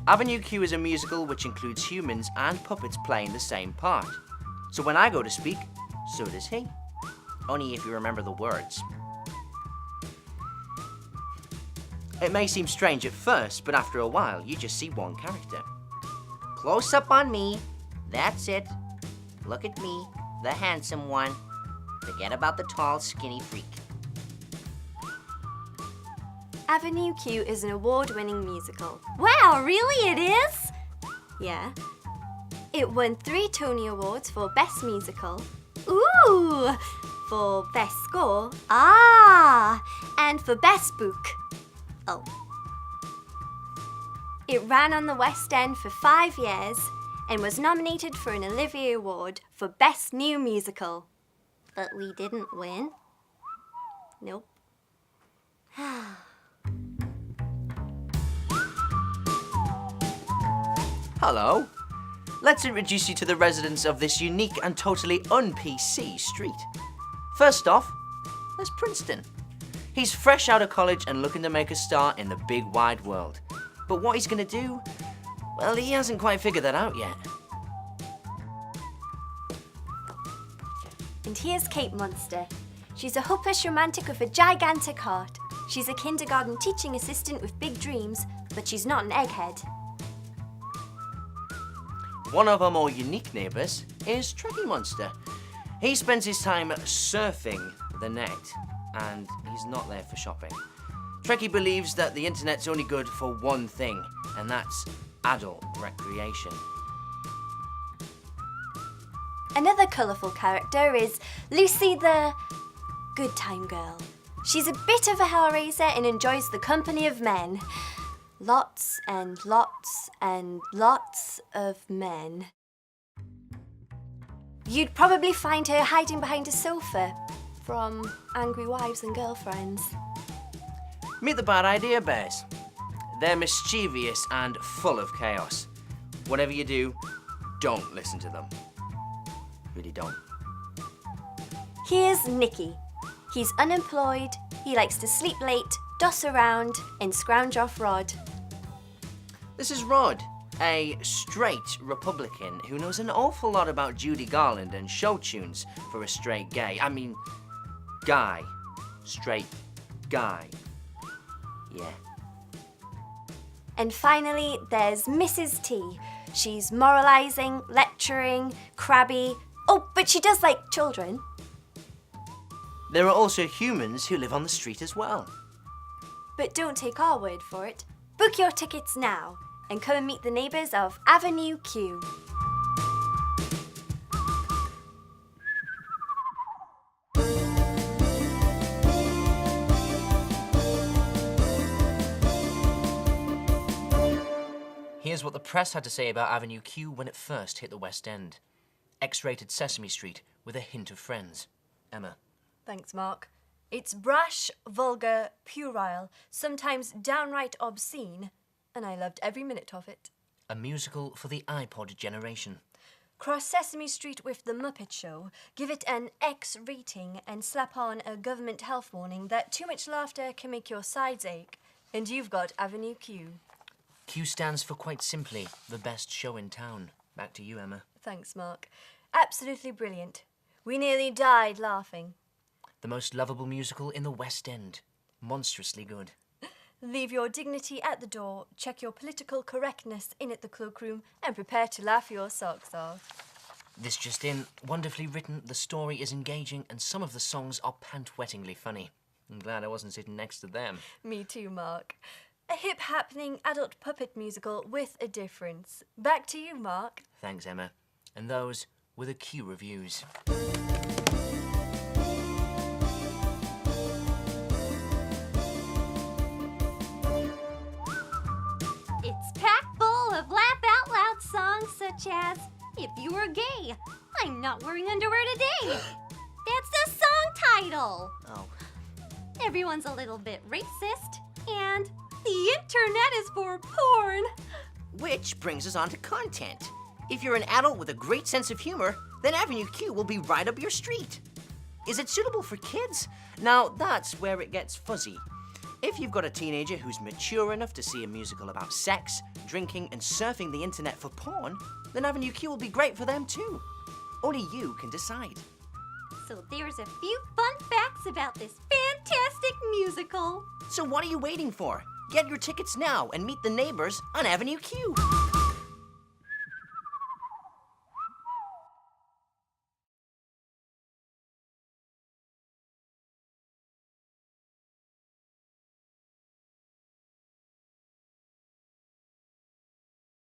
Avenue Q is a musical which includes humans and puppets playing the same part. So when I go to speak, so does he. Only if you remember the words. It may seem strange at first, but after a while, you just see one character. Close up on me. That's it. Look at me, the handsome one. Forget about the tall, skinny freak. Avenue Q is an award-winning musical. Wow, really it is? Yeah. It won 3 Tony Awards for Best Musical. Ooh! For Best Score. Ah! And for Best Book. Oh. It ran on the West End for 5 years and was nominated for an Olivier Award for Best New Musical. But we didn't win. Nope. Hello. Let's introduce you to the residents of this unique and totally un-PC street. First off, there's Princeton. He's fresh out of college and looking to make a star in the big wide world. But what he's gonna do, well, he hasn't quite figured that out yet. And here's Kate Munster. She's a hopeless romantic with a gigantic heart. She's a kindergarten teaching assistant with big dreams, but she's not an egghead. One of our more unique neighbours is Trekkie Monster. He spends his time surfing the net, and he's not there for shopping. Trekkie believes that the internet's only good for one thing, and that's adult recreation. Another colourful character is Lucy the Good Time Girl. She's a bit of a hellraiser and enjoys the company of men. Lots and lots and lots of men. You'd probably find her hiding behind a sofa from Angry Wives and Girlfriends. Meet the Bad Idea Bears. They're mischievous and full of chaos. Whatever you do, don't listen to them. Really don't. Here's Nicky. He's unemployed, he likes to sleep late, doss around, and scrounge off Rod. This is Rod, a straight Republican who knows an awful lot about Judy Garland and show tunes for a straight gay. I mean, guy. Straight guy. Yeah. And finally, there's Mrs. T. She's moralising, lecturing, crabby. Oh, but she does like children. There are also humans who live on the street as well. But don't take our word for it. Book your tickets now and come and meet the neighbours of Avenue Q. Here's what the press had to say about Avenue Q when it first hit the West End. X-rated Sesame Street with a hint of Friends. Emma. Thanks, Mark. It's brash, vulgar, puerile, sometimes downright obscene, and I loved every minute of it. A musical for the iPod generation. Cross Sesame Street with The Muppet Show, give it an X rating and slap on a government health warning that too much laughter can make your sides ache, and you've got Avenue Q. Q stands for, quite simply, the best show in town. Back to you, Emma. Thanks, Mark. Absolutely brilliant. We nearly died laughing. The most lovable musical in the West End. Monstrously good. Leave your dignity at the door, check your political correctness in at the cloakroom, and prepare to laugh your socks off. This just in, wonderfully written, the story is engaging, and some of the songs are pant-wettingly funny. I'm glad I wasn't sitting next to them. Me too, Mark. A hip-happening adult puppet musical with a difference. Back to you, Mark. Thanks, Emma. And those were the Q reviews. It's packed full of laugh-out-loud songs such as, "If You Were Gay, I'm Not Wearing Underwear Today." That's the song title. Oh. Everyone's a little bit racist, and the internet is for porn. Which brings us on to content. If you're an adult with a great sense of humor, then Avenue Q will be right up your street. Is it suitable for kids? Now, that's where it gets fuzzy. If you've got a teenager who's mature enough to see a musical about sex, drinking, and surfing the internet for porn, then Avenue Q will be great for them too. Only you can decide. So there's a few fun facts about this fantastic musical. So what are you waiting for? Get your tickets now and meet the neighbors on Avenue Q.